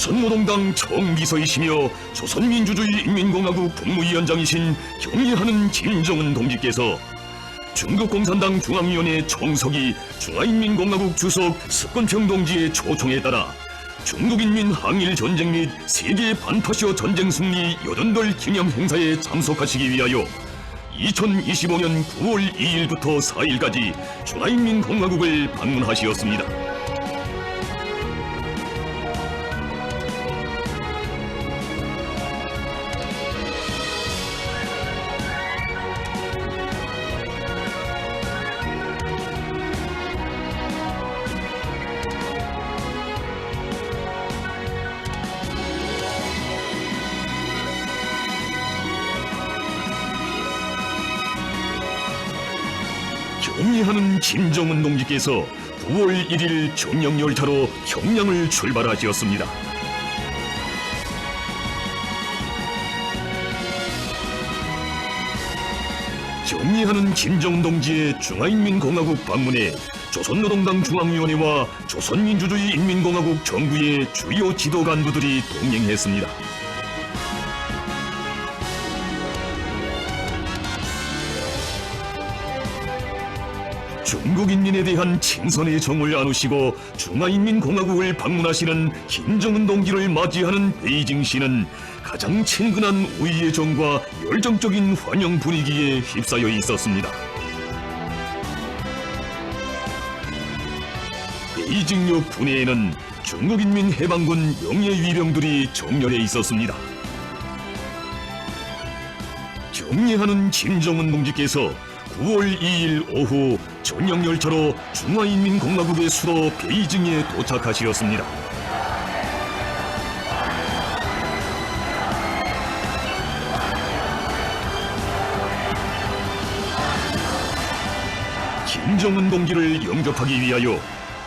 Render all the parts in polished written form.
조선노동당 총비서이시며 조선민주주의 인민공화국 국무위원장이신 경의하는 김정은 동지께서 중국 공산당 중앙위원회 총서기 중화인민공화국 주석 석건평 동지의 초청에 따라 중국인민 항일전쟁 및 세계 반파시어 전쟁 승리 여전돌 기념 행사에 참석하시기 위하여 2025년 9월 2일부터 4일까지 중화인민공화국을 방문하시었습니다. 경의하는 김정은 동지께서 9월 1일 정령열차로 평양을 출발하셨습니다. 경의하는 김정은 동지의 중화인민공화국 방문에 조선노동당 중앙위원회와 조선민주주의 인민공화국 정부의 주요 지도 간부들이 동행했습니다. 중국 인민에 대한 친선의 정을 나누시고 중화인민공화국을 방문하시는 김정은 동지를 맞이하는 베이징시는 가장 친근한 우위의 정과 열정적인 환영 분위기에 휩싸여 있었습니다. 베이징역 분해에는 중국인민해방군 영예위병들이 정렬해 있었습니다. 경의하는 김정은 동지께서 9월 2일 오후 전용열차로 중화인민공화국의 수도 베이징에 도착하시었습니다. 김정은 동지를 영접하기 위하여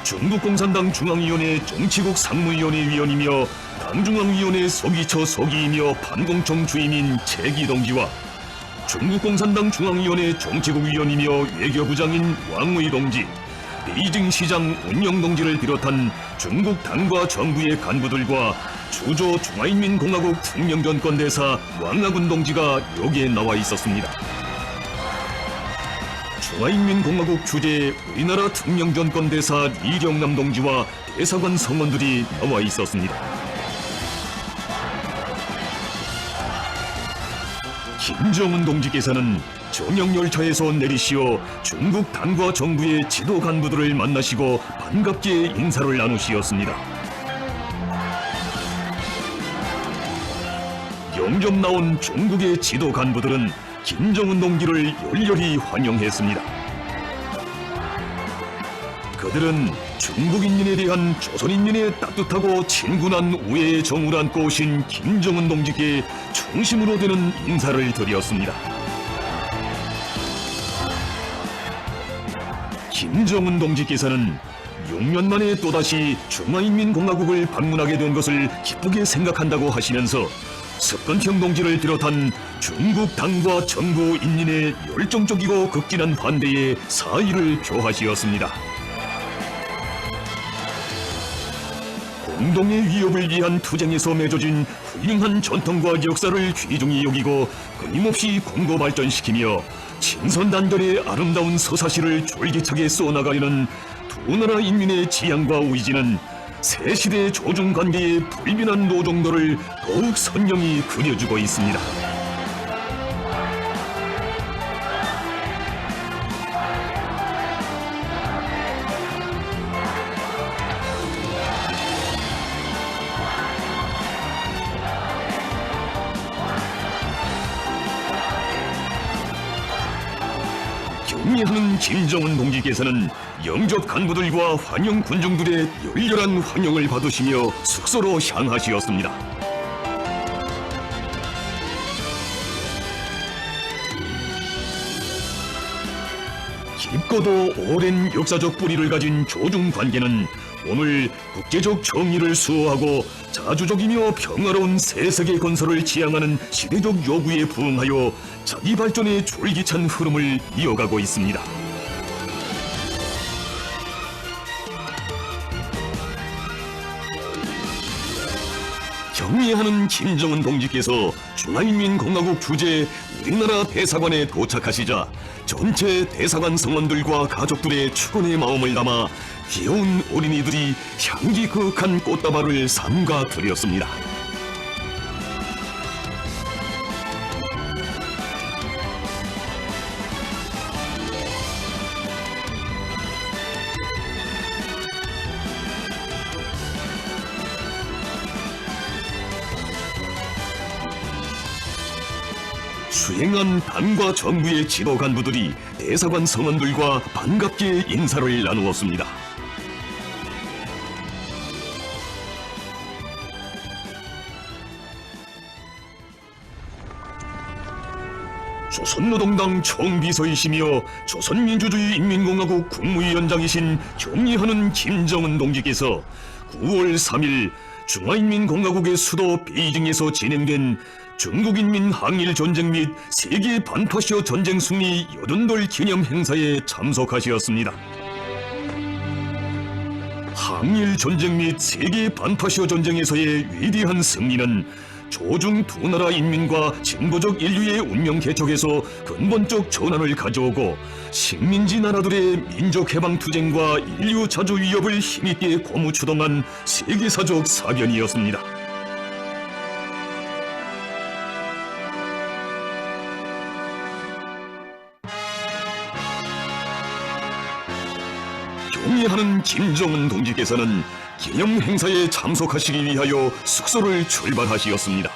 중국 공산당 중앙위원회 정치국 상무위원회 위원이며 당중앙위원회 서기처 서기이며 반공청 주임인 최기 동지와 중국 공산당 중앙위원회 정치국 위원이며 외교부장인 왕의 동지, 베이징 시장 운영 동지를 비롯한 중국 당과 정부의 간부들과 주조 중화인민공화국 특명전권대사 왕하군 동지가 여기에 나와 있었습니다. 중화인민공화국 주재 우리나라 특명전권대사 이경남 동지와 대사관 성원들이 나와 있었습니다. 김정은 동지께서는 정령열차에서 내리시어 중국 당과 정부의 지도 간부들을 만나시고 반갑게 인사를 나누시었습니다. 영접 나온 중국의 지도 간부들은 김정은 동지를 열렬히 환영했습니다. 그들은 중국인민에 대한 조선인민의 따뜻하고 친근한 우애의 정을 안고 오신 김정은 동지께 중심으로 되는 인사를 드렸습니다. 김정은 동지께서는 6년 만에 또다시 중화인민공화국을 방문하게 된 것을 기쁘게 생각한다고 하시면서 석건평 동지를 비롯한 중국 당과 정부 인민의 열정적이고 극진한 환대에 사의를 표하시었습니다. 공동의 위협을 위한 투쟁에서 맺어진 훌륭한 전통과 역사를 귀중히 여기고 끊임없이 공고 발전시키며 친선단결의 아름다운 서사시를 쫄깃하게 써나가려는 두 나라 인민의 지향과 의지는 새 시대 조중관계의 불변한 노정도를 더욱 선명히 그려주고 있습니다. 경의하는 김정은 동지께서는 영접 간부들과 환영 군중들의 열렬한 환영을 받으시며 숙소로 향하시었습니다. 깊고도 오랜 역사적 뿌리를 가진 조중 관계는 오늘 국제적 정의를 수호하고 자주적이며 평화로운 새 세계 건설을 지향하는 시대적 요구에 부응하여 자기 발전의 줄기찬 흐름을 이어가고 있습니다. 경의하는 김정은 동지께서 중화인민공화국 주재 우리나라 대사관에 도착하시자 전체 대사관 성원들과 가족들의 축원의 마음을 담아 귀여운 어린이들이 향기 그윽한 꽃다발을 삼가 드렸습니다. 수행한 당과 정부의 지도 간부들이 대사관 성원들과 반갑게 인사를 나누었습니다. 조선노동당 총비서이시며 조선민주주의인민공화국 국무위원장이신 경의하는 김정은 동지께서 9월 3일 중화인민공화국의 수도 베이징에서 진행된 중국인민 항일전쟁 및 세계 반파시어 전쟁 승리 80돌 기념 행사에 참석하시었습니다. 항일전쟁 및 세계 반파시어 전쟁에서의 위대한 승리는 조중 두 나라 인민과 진보적 인류의 운명 개척에서 근본적 전환을 가져오고 식민지 나라들의 민족해방 투쟁과 인류 자주 위협을 힘있게 고무추동한 세계사적 사변이었습니다. 경의하는 김정은 동지께서는 기념 행사에 참석하시기 위하여 숙소를 출발하시었습니다.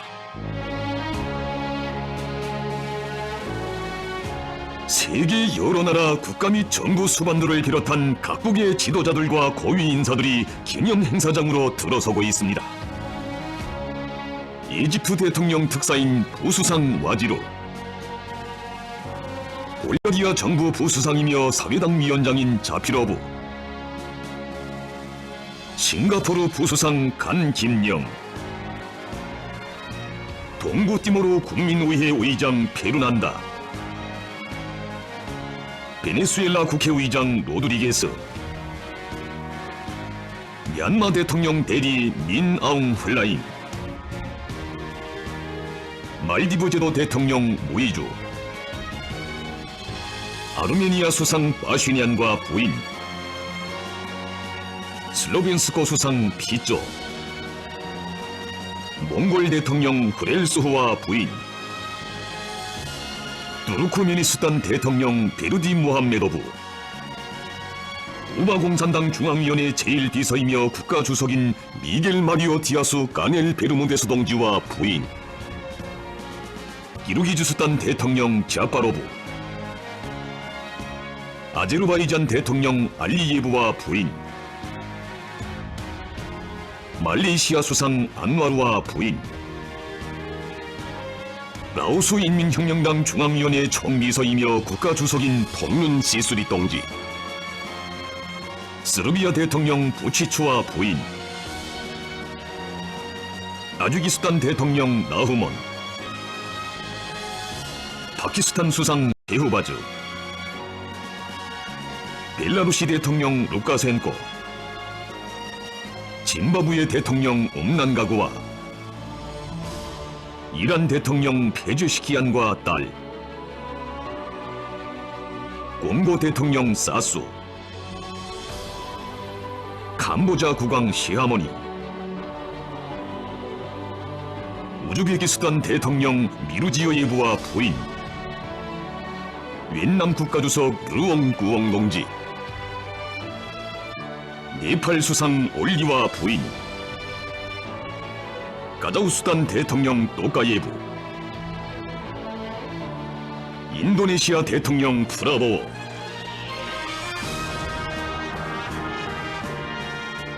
세계 여러 나라 국가 및 정부 수반들을 비롯한 각국의 지도자들과 고위 인사들이 기념 행사장으로 들어서고 있습니다. 이집트 대통령 특사인 부수상 와지로, 볼가리아 정부 부수상이며 사회당 위원장인 자피로브, 싱가포르 부수상 간 김영, 동부티모르 국민의회 의장 페르난다, 베네수엘라 국회의장 로드리게스, 미얀마 대통령 대리 민 아웅 훌라잉, 말디브 제도 대통령 무이주, 아르메니아 수상 바슈니안과 부인, 슬로벤스코 수상 피조, 몽골 대통령 후렐수후와 부인, 투르크메니스탄 대통령 베르디 무함메도브, 쿠바 공산당 중앙위원회 제1비서이며 국가주석인 미겔 마리오 디아스 까넬 베르무데스 동지와 부인, 기르기즈스탄 대통령 자파로브, 아제르바이잔 대통령 알리예브와 부인, 말레이시아 수상 안와르와 부인, 라오스 인민혁명당 중앙위원회 총비서이며 국가주석인 톰눈 시수리 동지, 스르비아 대통령 부치추와 부인, 타지키스탄 대통령 나흐몬, 파키스탄 수상 제후바즈, 벨라루시 대통령 루카센코, 짐바브웨 대통령 옴난가구와 이란 대통령 페제시키안과 딸, 콩고 대통령 사수, 캄보자 국왕 시하모니, 우즈베키스탄 대통령 미르지요예브와 부인, 윈남 국가주석 르옹 구옹 동지, 네팔 수상 올리와 부인, 카자흐스탄 대통령 또카예브, 인도네시아 대통령 프라보워,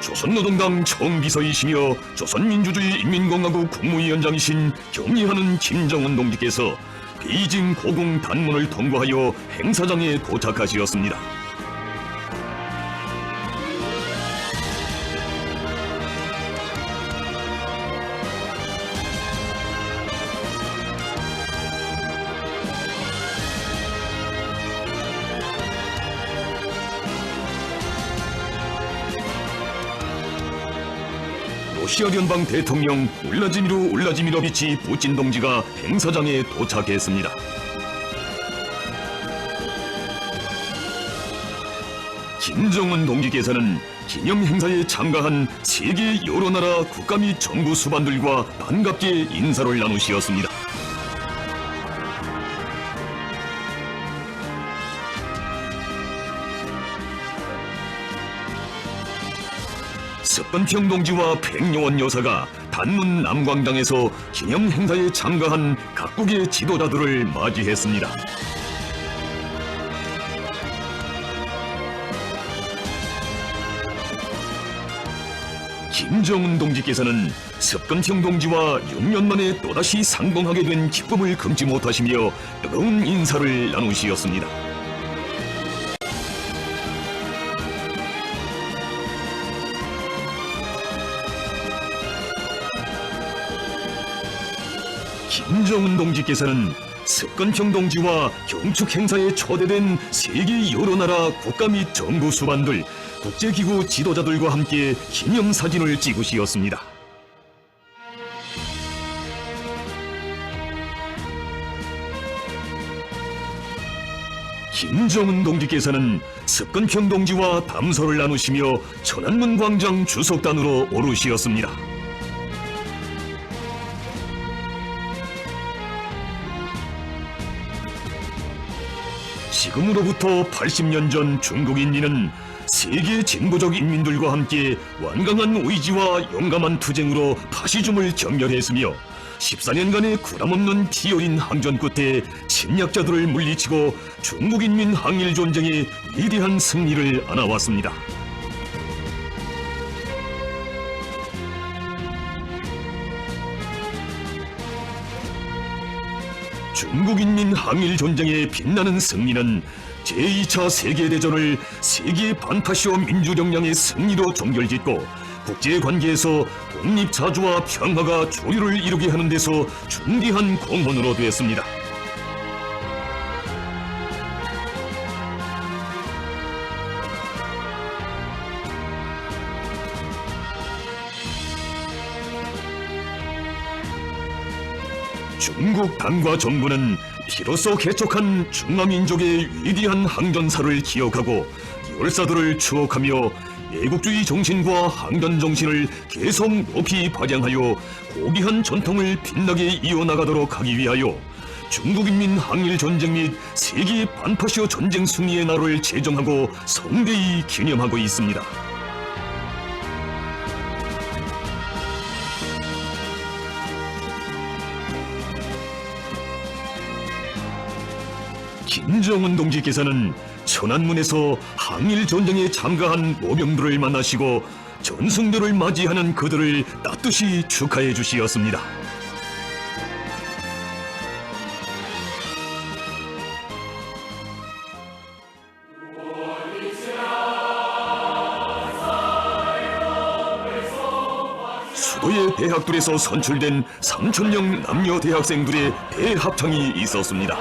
조선노동당 총비서이시며 조선민주주의인민공화국 국무위원장이신 경의하는 김정은 동지께서 베이징 고궁 단문을 통과하여 행사장에 도착하시었습니다. 러시아聯邦 대통령 울라지미르 울라지미러비치 푸틴 동지가 행사장에 도착했습니다. 김정은 동지께서는 기념 행사에 참가한 세계 여러 나라 국가 및 정부 수반들과 반갑게 인사를 나누시었습니다. 석건평 동지와 백여원 여사가 단문 남광장에서 기념 행사에 참가한 각국의 지도자들을 맞이했습니다. 김정은 동지께서는 석건평 동지와 6년 만에 또다시 상봉하게 된 기쁨을 금치 못하시며 뜨거운 인사를 나누시었습니다. 김정은 동지께서는 석건평 동지와 경축 행사에 초대된 세계 여러 나라 국가 및 정부 수반들, 국제기구 지도자들과 함께 기념사진을 찍으시었습니다. 김정은 동지께서는 석건평 동지와 담소를 나누시며 천안문 광장 주석단으로 오르시었습니다. 지금으로부터 80년 전 중국 인민은 세계 진보적 인민들과 함께 완강한 의지와 용감한 투쟁으로 파시즘을 경멸했으며 14년간의 구람없는 치열인 항전 끝에 침략자들을 물리치고 중국인민 항일전쟁의 위대한 승리를 안아왔습니다. 중국인민 항일전쟁의 빛나는 승리는 제2차 세계대전을 세계 반파시오 민주력량의 승리로 종결짓고 국제관계에서 독립자주와 평화가 조류를 이루게 하는 데서 중대한 공헌으로 되었습니다. 중국 당과 정부는 비로소 개척한 중화민족의 위대한 항전사를 기억하고 열사들을 추억하며 애국주의 정신과 항전 정신을 계속 높이 발扬하여 고귀한 전통을 빛나게 이어나가도록 하기 위하여 중국인민 항일전쟁 및 세계 반파시오 전쟁 승리의 날을 제정하고 성대히 기념하고 있습니다. 김정은 동지께서는 천안문에서 항일전쟁에 참가한 모병들을 만나시고 전승들을 맞이하는 그들을 따뜻이 축하해 주시었습니다. 수도의 대학들에서 선출된 3,000명 남녀 대학생들의 대합창이 있었습니다.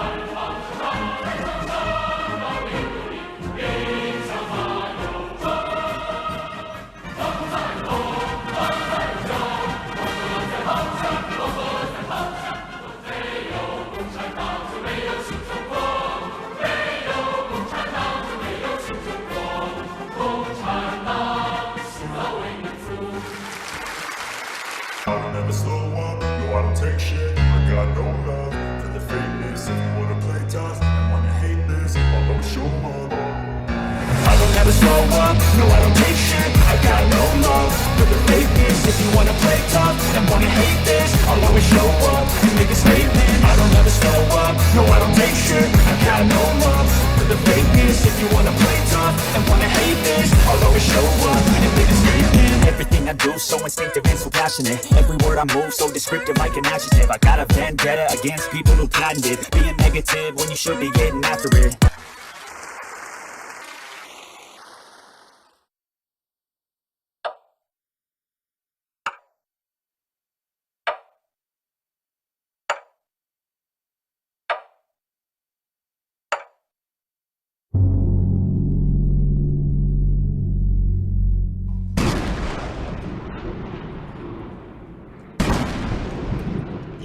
I'll never slow up, no I don't take shit. I got no love for the fakeness. If you wanna play tough and wanna hate this, I'll always show up. I will never slow up, no I don't take shit. I got no love for the fakeness. If you wanna play tough and wanna hate this, I'll always show up and make a statement. I don't ever slow up, no I don't take shit. I got no love for the fakeness. If you wanna play tough and wanna hate this, I'll always show up and make a statement. Everything I do so instinctive and so passionate. Every word I move so descriptive like an adjective. I got a vendetta against people who patented being negative when you should be getting after it.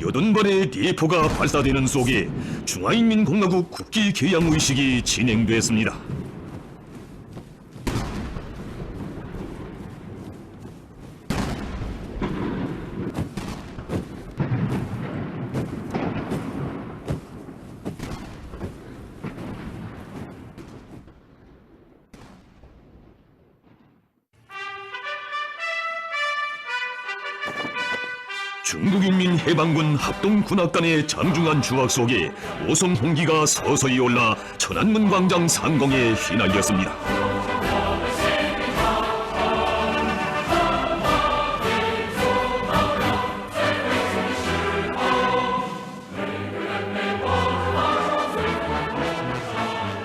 80발의 대포가 발사되는 속에 중화인민공화국 국기 개양 의식이 진행됐습니다. 중국인민해방군 합동군악단의 장중한 주악 속에 오송 홍기가 서서히 올라 천안문 광장 상공에 휘날렸습니다.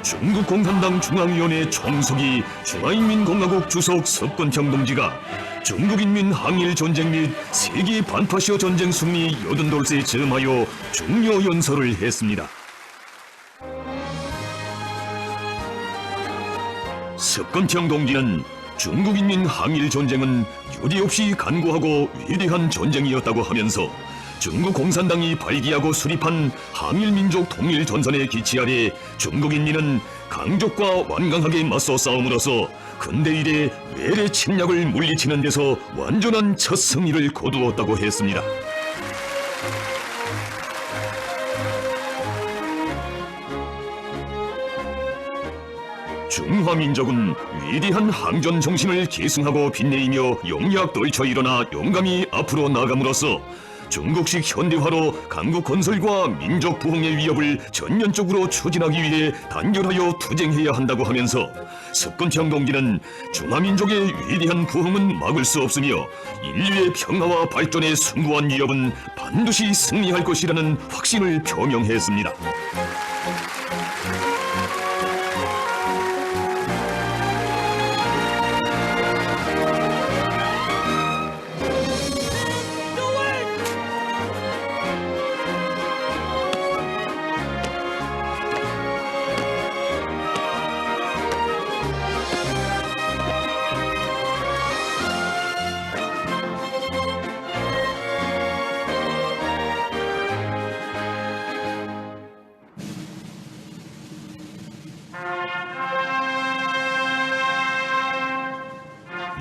중국공산당 중앙위원회 총석이 중화인민공화국 주석 석권평 동지가 중국인민 항일전쟁 및 세계 반파시아 전쟁 승리 82세 즈음하여 중요 연설을 했습니다. 석권평 동지는 중국인민 항일전쟁은 유례없이 간구하고 위대한 전쟁이었다고 하면서 중국 공산당이 발기하고 수립한 항일민족 통일전선의 기치 아래 중국인민은 강족과 완강하게 맞서 싸움으로써 근대 이래 외래 침략을 물리치는 데서 완전한 첫 승리를 거두었다고 했습니다. 중화민족은 위대한 항전 정신을 계승하고 빛내이며 영리학 떨쳐 일어나 용감히 앞으로 나감으로써 중국식 현대화로 강국 건설과 민족 부흥의 위협을 전면적으로 추진하기 위해 단결하여 투쟁해야 한다고 하면서 석권평 동지는 중화민족의 위대한 부흥은 막을 수 없으며 인류의 평화와 발전에 숭고한 위협은 반드시 승리할 것이라는 확신을 표명했습니다.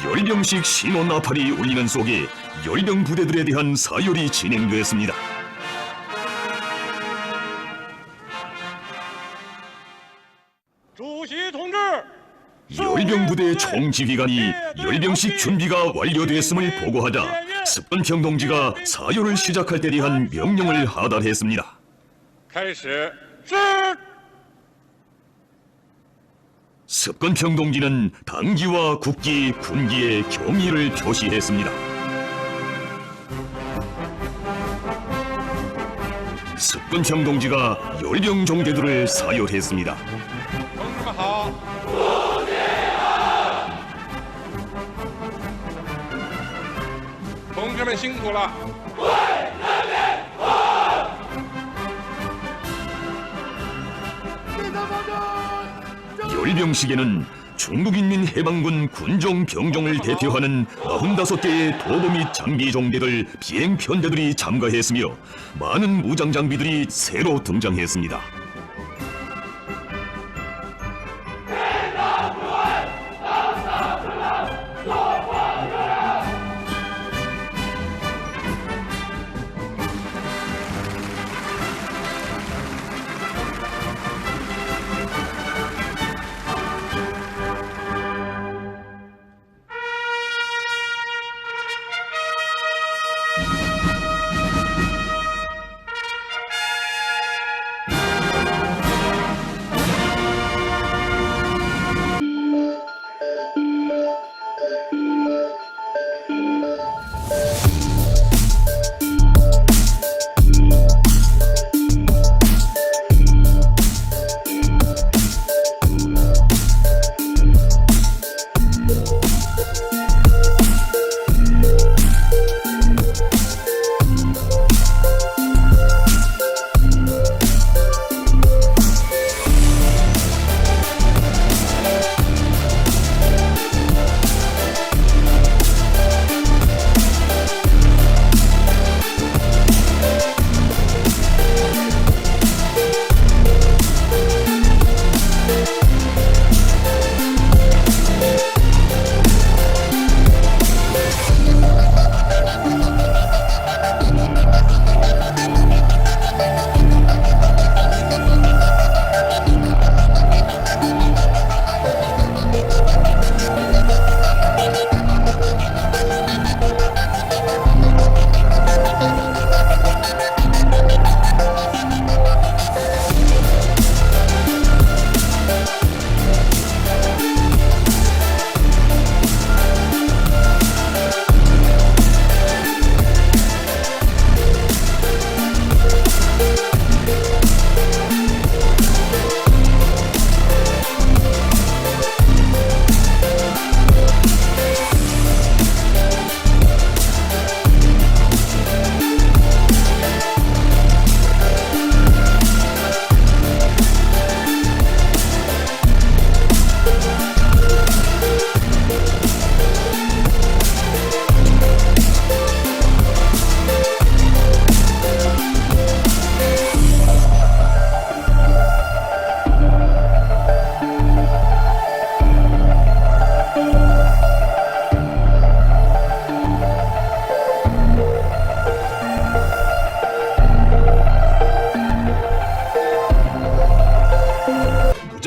열병식 신호 나팔이 울리는 속에 열병 부대들에 대한 사열이 진행됐습니다. 열병 부대 총지휘관이 열병식 준비가 완료됐음을 보고하자 석권평 동지가 사열을 시작할 때 대한 명령을 하달했습니다. 석권평 동지는 당기와 국기, 군기에 경의를 표시했습니다. 석권평 동지가 열병 종대들을 사열했습니다. 열병식에는 중국인민해방군 군종 병종을 대표하는 45개의 도보 및 장비 종대들 비행 편대들이 참가했으며 많은 무장 장비들이 새로 등장했습니다.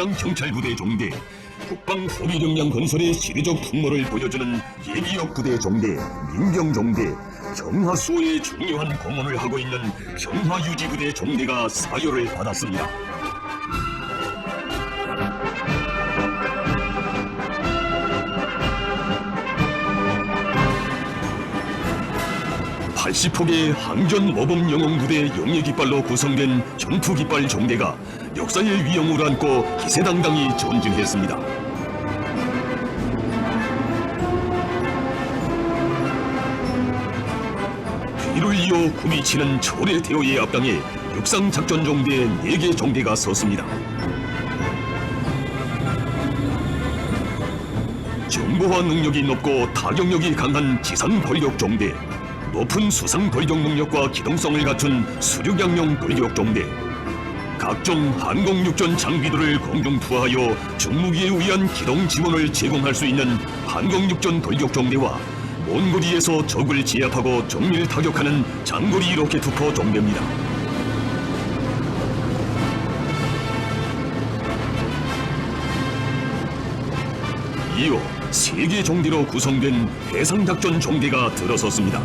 해상경찰부대 종대, 국방 호위력량 건설의 시대적 풍모를 보여주는 예비역 부대 종대, 민병종대, 경하수호에 중요한 공헌을 하고 있는 경하유지부대 종대가 사료를 받았습니다. (80폭의) 항전 모범 영웅부대 영예깃발로 구성된 전투깃발 종대가 역사의 위엄을 안고 기세당당히 전진했습니다. 뒤를 이어 구미 치는 철의 대오의 앞당에 육상작전종대 4개 종대가 섰습니다. 정보화 능력이 높고 타격력이 강한 지상돌격종대, 높은 수상 돌격 능력과 기동성을 갖춘 수륙양용 돌격종대, 각종 항공육전 장비들을 공중 투하하여 중무기에 의한 기동 지원을 제공할 수 있는 항공육전 돌격종대와 먼 거리에서 적을 제압하고 정밀 타격하는 장거리 로켓투포 종대입니다. 이어 3개 종대로 구성된 해상작전 종대가 들어섰습니다.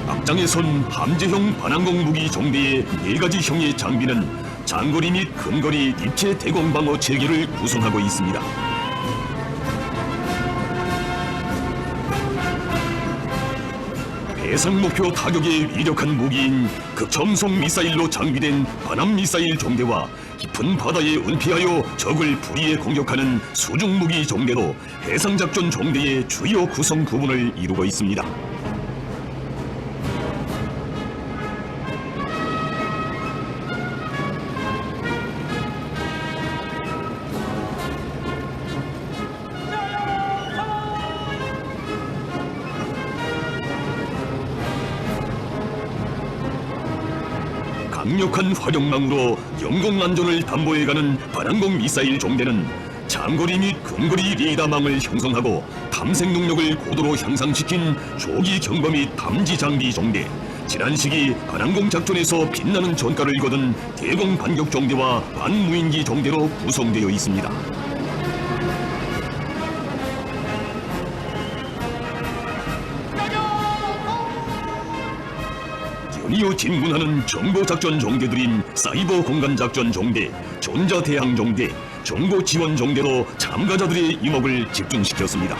앞장에 선 함재형 반항공 무기 종대의 4가지 형의 장비는 장거리 및 근거리 입체 대공 방어 체계를 구성하고 있습니다. 해상 목표 타격에 위력한 무기인 극첨성 미사일로 장비된 반함 미사일 종대와 깊은 바다에 은폐하여 적을 불의에 공격하는 수중 무기 종대로 해상작전 종대의 주요 구성 부분을 이루고 있습니다. 강력한 화력망으로 영공 안전을 담보해가는 반항공 미사일 종대는 장거리 및 근거리 레이더망을 형성하고 탐색 능력을 고도로 향상시킨 조기 경보 및 탐지 장비 종대, 지난 시기 반항공 작전에서 빛나는 전과를 거둔 대공 반격 종대와 반무인기 종대로 구성되어 있습니다. 연이어 진군하는 정보작전 종대들인 사이버 공간작전 종대, 전자대항 종대, 정보지원 종대로 참가자들의 이목을 집중시켰습니다.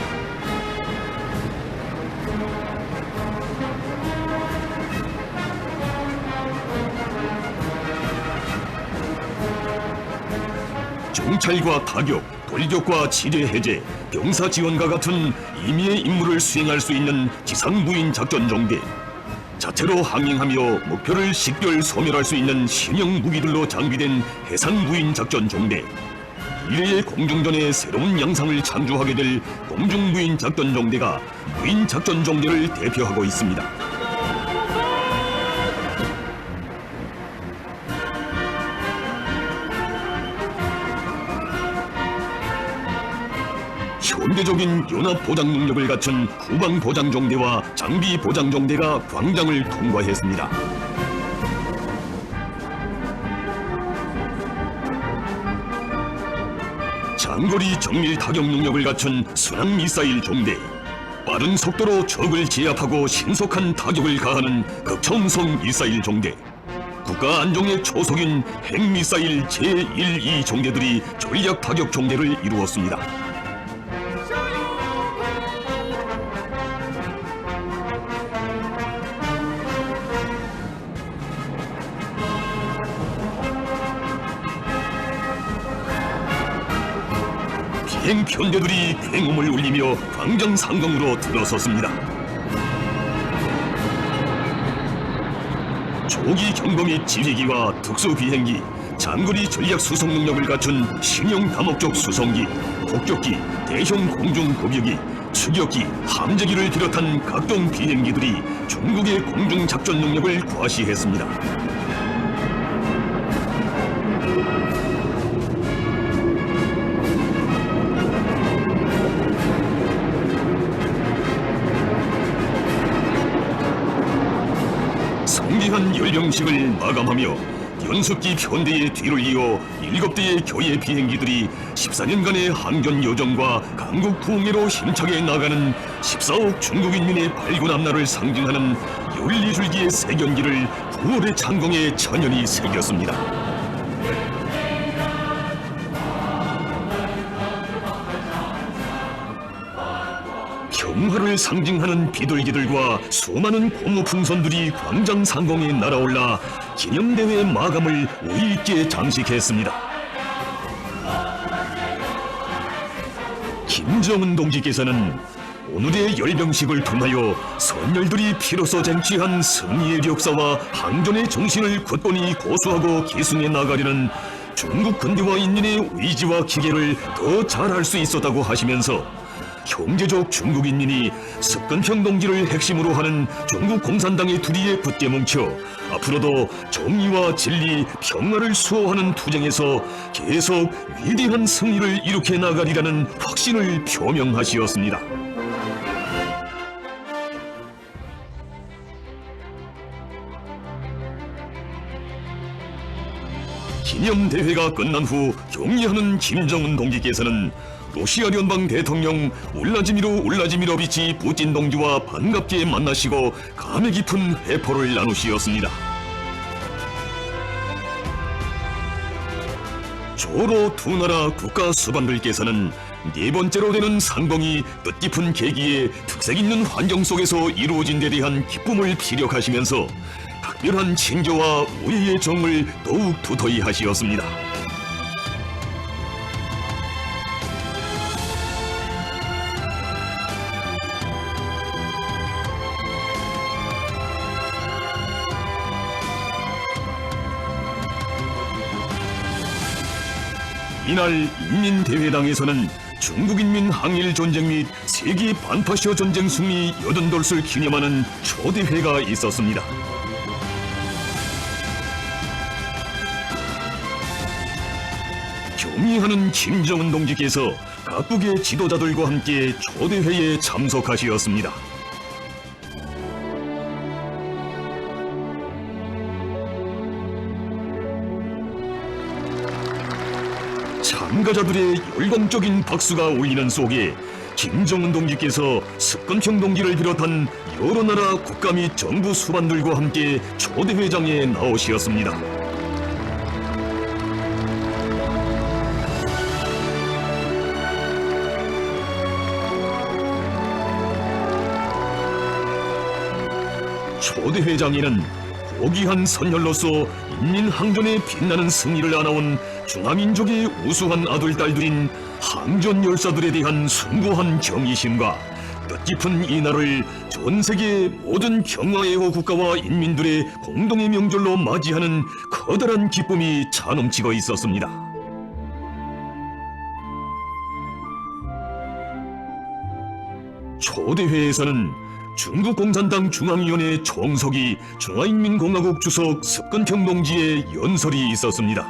정찰과 타격, 돌격과 지뢰 해제, 병사 지원과 같은 임의의 임무를 수행할 수 있는 지상무인 작전 종대, 자체로 항행하며 목표를 식별 소멸할 수 있는 신형 무기들로 장비된 해상무인 작전 종대, 미래의 공중전의 새로운 양상을 창조하게 될 공중무인 작전 종대가 무인 작전 종대를 대표하고 있습니다. 현대적인 연합 보장 능력을 갖춘 후방 보장 종대와 장비 보장 종대가 광장을 통과했습니다. 장거리 정밀 타격 능력을 갖춘 순항 미사일 종대, 빠른 속도로 적을 제압하고 신속한 타격을 가하는 극첨성 미사일 종대, 국가 안정의 초석인 핵미사일 제1, 2 종대들이 전략 타격 종대를 이루었습니다. 비행 편대들이 굉음을 울리며 광장 상공으로 들어섰습니다. 조기 경보 및 지휘기와 특수 비행기, 장거리 전략 수송 능력을 갖춘 신형 다목적 수송기, 폭격기, 대형 공중 급유기, 추격기, 함재기를 비롯한 각종 비행기들이 중국의 공중 작전 능력을 과시했습니다. 성대한 열병식을 마감하며 연석기 편대의 뒤를 이어 7대의 교회 비행기들이 14년간의 항전 여정과 강국 부흥회로 힘차게 나가는 14억 중국 인민의 발군 앞날을 상징하는 14줄기의 세경기를 9월의 창공에 천연히 새겼습니다. 평화를 상징하는 비둘기들과 수많은 고무 풍선들이 광장 상공에 날아올라 기념대회 마감을 의의 있게 장식했습니다. 김정은 동지께서는 오늘의 열병식을 통하여 선열들이 피로써 쟁취한 승리의 역사와 항전의 정신을 굳건히 고수하고 계승해 나가려는 중국 근대화 인민의 의지와 기계를 더 잘할 수 있었다고 하시면서 경제적 중국 인민이 석근평 동지를 핵심으로 하는 중국 공산당의 두리에 굳게 뭉쳐 앞으로도 정의와 진리, 평화를 수호하는 투쟁에서 계속 위대한 승리를 이룩해 나가리라는 확신을 표명하시었습니다. 기념대회가 끝난 후 격려하는 김정은 동지께서는 러시아 연방 대통령 울라지미로비치 푸틴 동지와 반갑게 만나시고 감회 깊은 회포를 나누시었습니다. 조로 두 나라 국가 수반들께서는 네 번째로 되는 상봉이 뜻깊은 계기에 특색 있는 환경 속에서 이루어진 데 대한 기쁨을 피력하시면서 각별한 친조와 우애의 정을 더욱 두터이 하시었습니다. 이날 인민대회당에서는 중국인민 항일 전쟁 및 세계 반파시아 전쟁 승리 80돌을 기념하는 초대회가 있었습니다. 경의하는 김정은 동지께서 각국의 지도자들과 함께 초대회에 참석하시었습니다. 참가자들의 열광적인 박수가 울리는 속에 김정은 동지께서 석근평 동지를 비롯한 여러 나라 국가 및 정부 수반들과 함께 초대회장에 나오시었습니다. 초대회장에는 고귀한 선열로서 인민항전의 빛나는 승리를 안아온 중화민족의 우수한 아들, 딸들인 항전 열사들에 대한 숭고한 경의심과 뜻깊은 이날을 전 세계 모든 평화애호 국가와 인민들의 공동의 명절로 맞이하는 커다란 기쁨이 차넘치고 있었습니다. 초대회에서는 중국 공산당 중앙위원회 총석이 중화인민공화국 주석 석근평 동지의 연설이 있었습니다.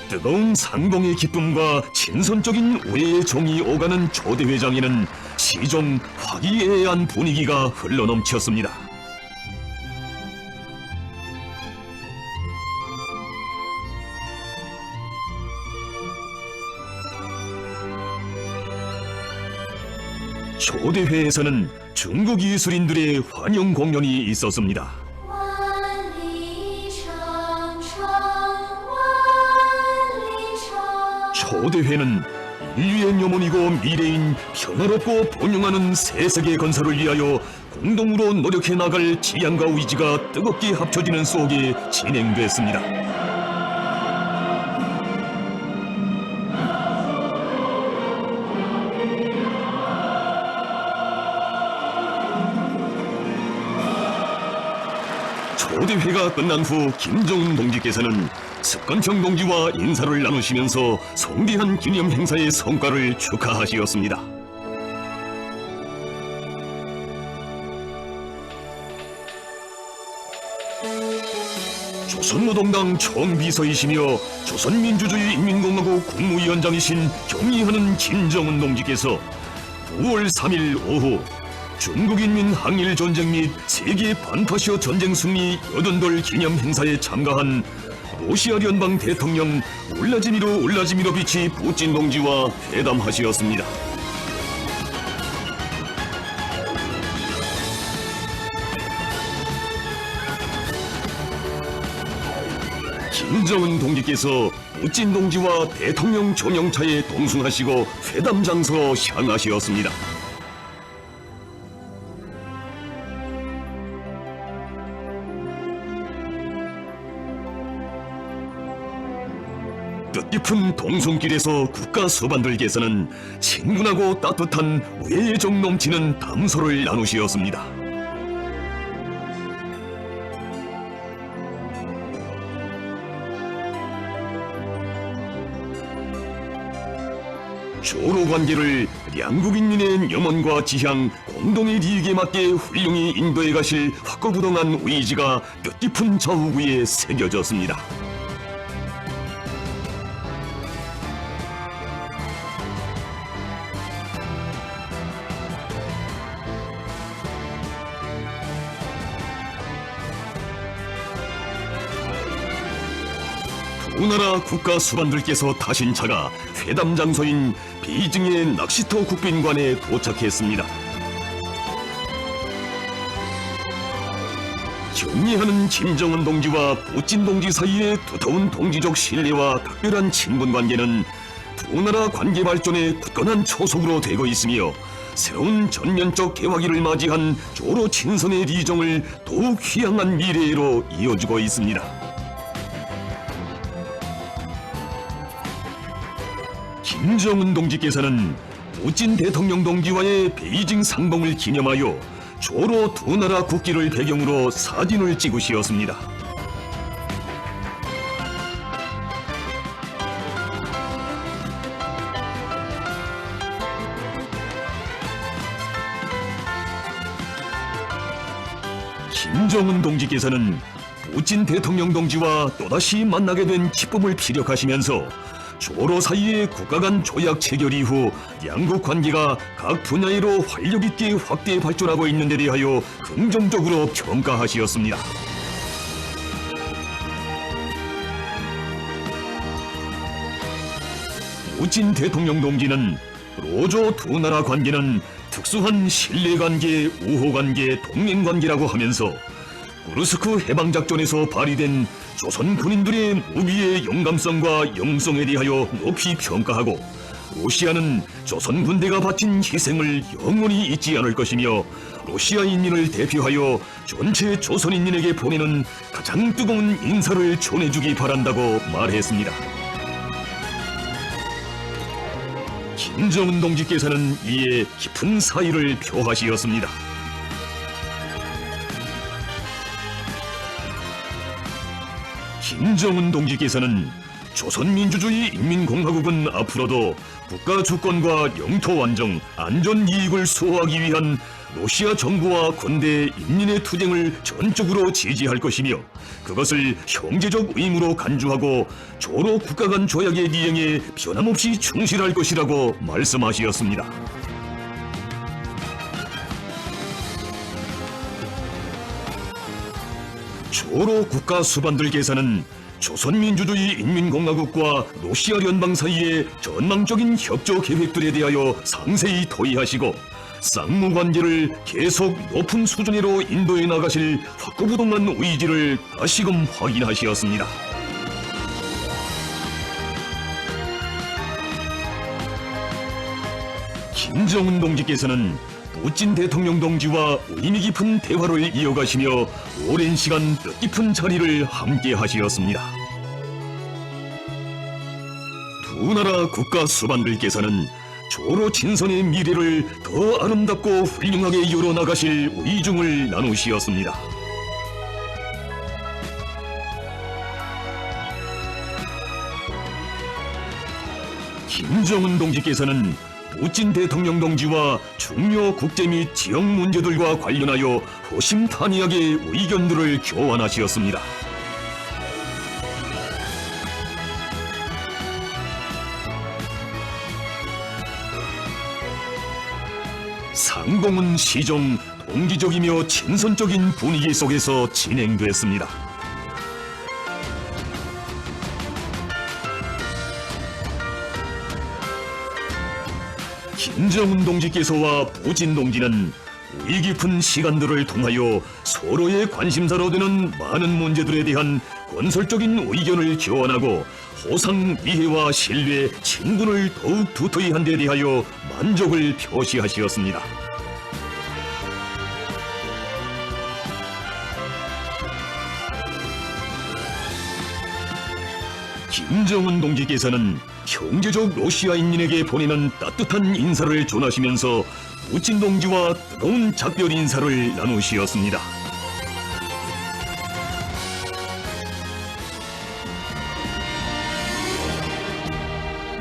뜨거운 상봉의 기쁨과 친선적인 우애의 정이 오가는 초대회장에는 시종 화기애애한 분위기가 흘러넘쳤습니다. 초대회에서는 중국 예술인들의 환영 공연이 있었습니다. 초대회는 인류의 염원이고 미래인 평화롭고 번영하는 새 세계 건설을 위하여 공동으로 노력해 나갈 지향과 의지가 뜨겁게 합쳐지는 속에 진행됐습니다. 초대회가 끝난 후 김정은 동지께서는 석근평 동지와 인사를 나누시면서 성대한 기념 행사의 성과를 축하하시었습니다. 조선노동당 총비서이시며 조선민주주의 인민공화국 국무위원장이신 경의하는 김정은 동지께서 9월 3일 오후 중국인민 항일 전쟁 및 세계 반파시어 전쟁 승리 80돌 기념 행사에 참가한 러시아聯邦 대통령 울라지미르 울라지미로비치 푸틴 동지와 회담하시었습니다. 김정은 동지께서 푸틴 동지와 대통령 전용차에 동승하시고 회담 장소로 향하시었습니다. 뜻깊은 동승길에서 국가 수반들께서는 친근하고 따뜻한 우애정 넘치는 담소를 나누시었습니다. 조로 관계를 양국 인민의 염원과 지향, 공동의利益에 맞게 훌륭히 인도해 가실 확고부동한 의지가 뜻깊은 좌우구에 새겨졌습니다. 두 나라 국가 수반들께서 타신 차가 회담 장소인 베이징의 낚시터 국빈관에 도착했습니다. 격리하는 김정은 동지와 푸틴 동지 사이의 두터운 동지적 신뢰와 각별한 친분 관계는 두 나라 관계 발전의 굳건한 초석으로 되고 있으며 새로운 전면적 개화기를 맞이한 조로 친선의 리정을 더욱 희망한 미래로 이어주고 있습니다. 김정은 동지께서는 푸틴 대통령 동지와의 베이징 상봉을 기념하여 조로 두 나라 국기를 배경으로 사진을 찍으시었습니다. 김정은 동지께서는 푸틴 대통령 동지와 또다시 만나게 된 기쁨을 피력하시면서 조로 사이의 국가 간 조약 체결 이후 양국 관계가 각 분야로 활력 있게 확대 발전하고 있는 데 대하여 긍정적으로 평가하시었습니다. 푸틴 대통령 동지는 로조 두 나라 관계는 특수한 신뢰관계, 우호관계, 동맹관계라고 하면서 구르스크 해방작전에서 발휘된 조선 군인들의 무비의 용감성과 영성에 대하여 높이 평가하고 러시아는 조선 군대가 바친 희생을 영원히 잊지 않을 것이며 러시아 인민을 대표하여 전체 조선 인민에게 보내는 가장 뜨거운 인사를 전해주기 바란다고 말했습니다. 김정은 동지께서는 이에 깊은 사의를 표하시었습니다. 김정은 동지께서는 조선민주주의 인민공화국은 앞으로도 국가 주권과 영토 완정, 안전 이익을 수호하기 위한 러시아 정부와 군대, 인민의 투쟁을 전적으로 지지할 것이며 그것을 형제적 의무로 간주하고 조로 국가 간 조약의 이행에 변함없이 충실할 것이라고 말씀하시었습니다. 조로 국가 수반들께서는 조선민주주의 인민공화국과 러시아聯邦 사이의 전망적인 협조 계획들에 대하여 상세히 토의하시고 쌍무관계를 계속 높은 수준으로 인도해 나가실 확고부동한 의지를 다시금 확인하시었습니다. 김정은 동지께서는 푸틴 대통령 동지와 의미 깊은 대화를 이어가시며 오랜 시간 뜻깊은 자리를 함께 하시었습니다. 두 나라 국가 수반들께서는 조로 친선의 미래를 더 아름답고 훌륭하게 열어나가실 의중을 나누시었습니다. 김정은 동지께서는 푸틴 대통령 동지와 중요 국제 및 지역 문제들과 관련하여 허심탄회하게 의견들을 교환하시었습니다. 상봉은 시정 동기적이며 친선적인 분위기 속에서 진행됐습니다. 김정은 동지께서와 부진 동지는 의 깊은 시간들을 통하여 서로의 관심사로 되는 많은 문제들에 대한 건설적인 의견을 교환하고 호상 이해와 신뢰, 친분을 더욱 두터이 한 데 대하여 만족을 표시하시었습니다. 김정은 동지께서는 형제적 러시아인민에게 보내는 따뜻한 인사를 전하시면서 푸틴 동지와 뜨거운 작별 인사를 나누시었습니다.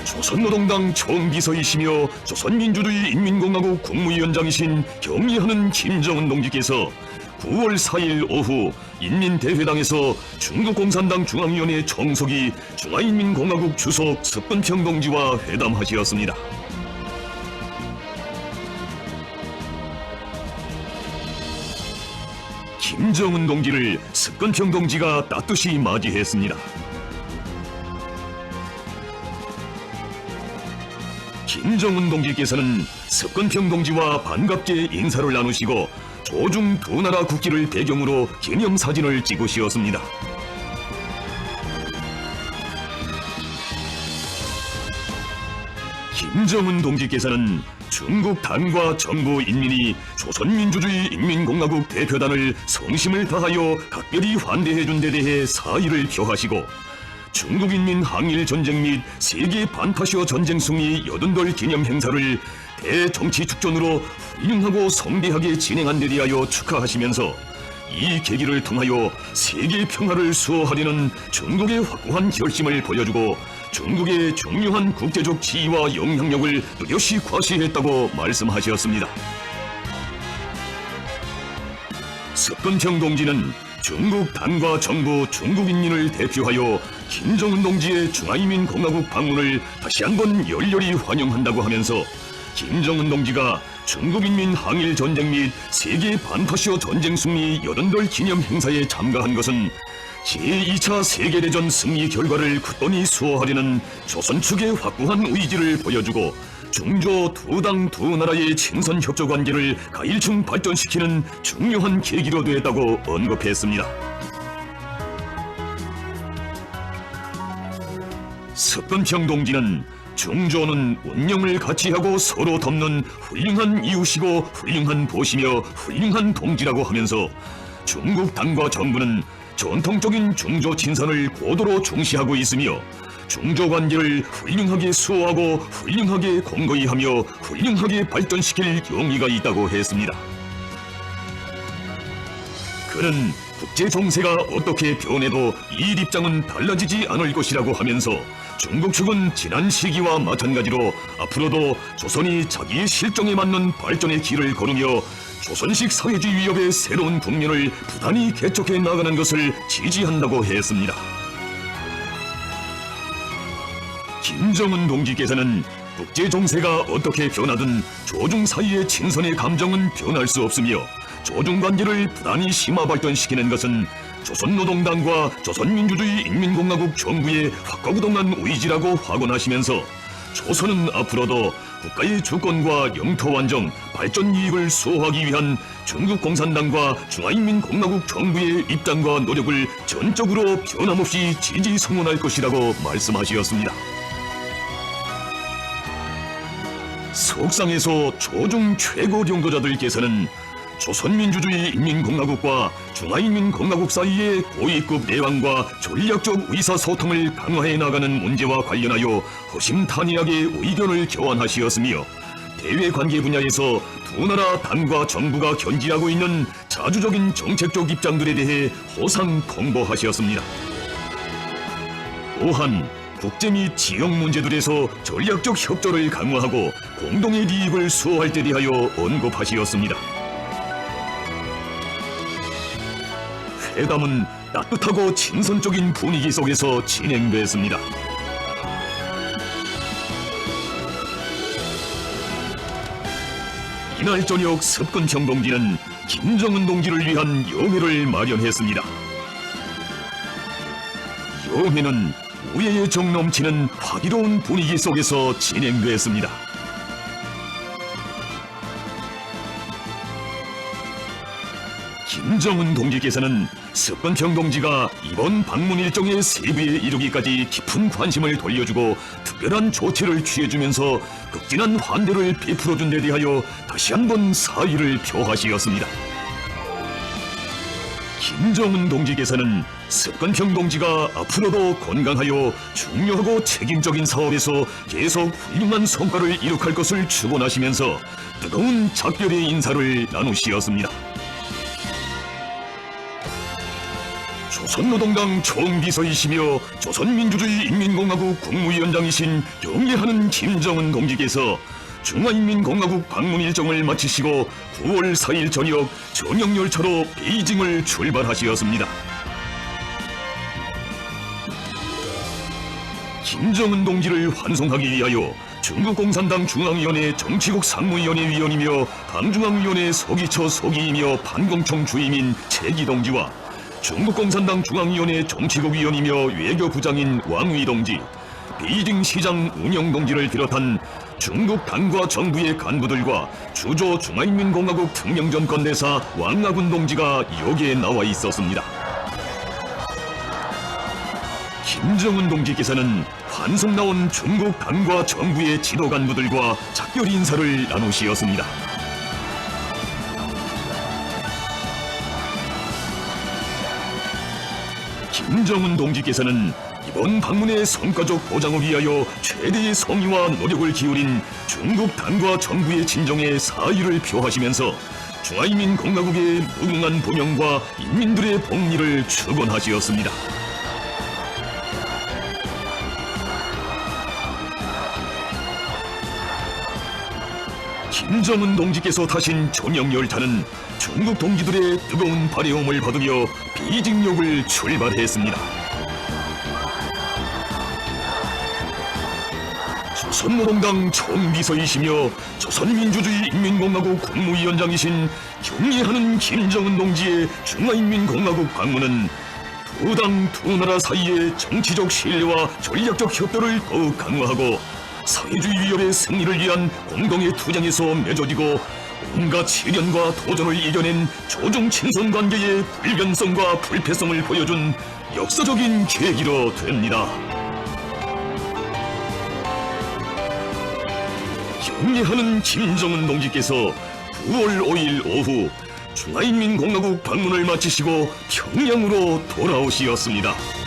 조선노동당 총비서이시며 조선민주주의인민공화국 국무위원장이신 경의하는 김정은 동지께서 9월 4일 오후 인민대회당에서 중국공산당 중앙위원회 총석이 중화인민공화국 주석 석근평 동지와 회담하시었습니다. 김정은 동지를 석근평 동지가 따뜻이 맞이했습니다. 김정은 동지께서는 석근평 동지와 반갑게 인사를 나누시고 조중 두 나라 국기를 배경으로 기념사진을 찍으시었습니다. 김정은 동지께서는 중국 당과 정부 인민이 조선민주주의인민공화국 대표단을 성심을 다하여 각별히 환대해준 데 대해 사의를 표하시고 중국인민 항일전쟁 및 세계 반파시어 전쟁 승리 80돌 기념 행사를 대정치축전으로 훌륭하고 성대하게 진행한 데 대하여 축하하시면서 이 계기를 통하여 세계 평화를 수호하려는 중국의 확고한 결심을 보여주고 중국의 중요한 국제적 지위와 영향력을 뚜렷이 과시했다고 말씀하셨습니다. 석근평 동지는 중국 당과 정부 중국인민을 대표하여 김정은 동지의 중화인민공화국 방문을 다시 한번 열렬히 환영한다고 하면서 김정은 동지가 중국인민 항일전쟁 및 세계 반파시어 전쟁 승리 80돌 기념 행사에 참가한 것은 제2차 세계대전 승리 결과를 굳건히 수호하려는 조선 측의 확고한 의지를 보여주고 중조 두 당 두 나라의 친선 협조 관계를 가일층 발전시키는 중요한 계기로 되었다고 언급했습니다. 석근평 동지는 중조는 운명을 같이 하고 서로 돕는 훌륭한 이웃이고 훌륭한 보시며 훌륭한 동지라고 하면서 중국 당과 정부는 전통적인 중조 친선을 고도로 중시하고 있으며 중조 관계를 훌륭하게 수호하고 훌륭하게 공고히 하며 훌륭하게 발전시킬 용의가 있다고 했습니다. 그는 국제 정세가 어떻게 변해도 이 입장은 달라지지 않을 것이라고 하면서 중국 측은 지난 시기와 마찬가지로 앞으로도 조선이 자기의 실정에 맞는 발전의 길을 걸으며 조선식 사회주의 위협의 새로운 국면을 부단히 개척해 나가는 것을 지지한다고 했습니다. 김정은 동지께서는 국제 정세가 어떻게 변하든 조중 사이의 친선의 감정은 변할 수 없으며 조중 관계를 부단히 심화 발전시키는 것은 조선노동당과 조선민주주의인민공화국 정부의 확고부동한 의지라고 확언하시면서 조선은 앞으로도 국가의 주권과 영토 완정, 발전 이익을 수호하기 위한 중국 공산당과 중화인민공화국 정부의 입장과 노력을 전적으로 변함없이 지지 성원할 것이라고 말씀하셨습니다. 석상에서 조중 최고領導자들께서는 조선민주주의인민공화국과 중화인민공화국 사이의 고위급 내왕과 전략적 의사소통을 강화해 나가는 문제와 관련하여 허심탄회하게 의견을 교환하시었으며 대외관계 분야에서 두 나라 당과 정부가 견지하고 있는 자주적인 정책적 입장들에 대해 호상 공보하셨습니다. 또한 국제 및 지역 문제들에서 전략적 협조를 강화하고 공동의利益을 수호할 데 대하여 언급하시었습니다. 회담은 따뜻하고 친선적인 분위기 속에서 진행됐습니다. 이날 저녁 습근평 동지는 김정은 동지를 위한 영회를 마련했습니다. 영회는 우애의 정 넘치는 화기로운 분위기 속에서 진행됐습니다. 김정은 동지께서는 습근평 동지가 이번 방문 일정의 세부에 이르기까지 깊은 관심을 돌려주고 특별한 조치를 취해주면서 극진한 환대를 베풀어준 데 대하여 다시 한번 사의를 표하시었습니다. 김정은 동지께서는 습근평 동지가 앞으로도 건강하여 중요하고 책임적인 사업에서 계속 훌륭한 성과를 이룩할 것을 축원하시면서 뜨거운 작별의 인사를 나누시었습니다. 조선노동당 총비서이시며 조선민주주의 인민공화국 국무위원장이신 영예하는 김정은 동지께서 중화인민공화국 방문 일정을 마치시고 9월 4일 저녁 전역열차로 베이징을 출발하시었습니다. 김정은 동지를 환송하기 위하여 중국공산당 중앙위원회 정치국 상무위원회 위원이며 당중앙위원회 서기처 서기이며 반공총 주임인 최기 동지와 중국공산당 중앙위원회 정치국 위원이며 외교부장인 왕위 동지, 베이징 시장 운영 동지를 비롯한 중국 당과 정부의 간부들과 주조 중화인민공화국 특명전권대사 왕하군 동지가 여기에 나와 있었습니다. 김정은 동지께서는 환송 나온 중국 당과 정부의 지도 간부들과 작별 인사를 나누시었습니다. 김정은 동지께서는 이번 방문의 성과적 보장을 위하여 최대의 성의와 노력을 기울인 중국 당과 정부의 진정에 사의를 표하시면서 중화인민공화국의 무궁한 번영과 인민들의 복리를 축원하시었습니다. 김정은 동지께서 타신 전역열차는 중국 동지들의 뜨거운 발해움을 받으며 베이징역을 출발했습니다. 조선노동당 총비서이시며 조선민주주의 인민공화국 국무위원장이신 경애하는 김정은 동지의 중화인민공화국 방문은 두 당 두 나라 사이의 정치적 신뢰와 전략적 협조를 더욱 강화하고 사회주의 위협의 승리를 위한 공동의 투쟁에서 맺어지고 온갖 시련과 도전을 이겨낸 조정 친선 관계의 불변성과 불패성을 보여준 역사적인 계기로 됩니다. 경애하는 김정은 동지께서 9월 5일 오후 중화인민공화국 방문을 마치시고 평양으로 돌아오시었습니다.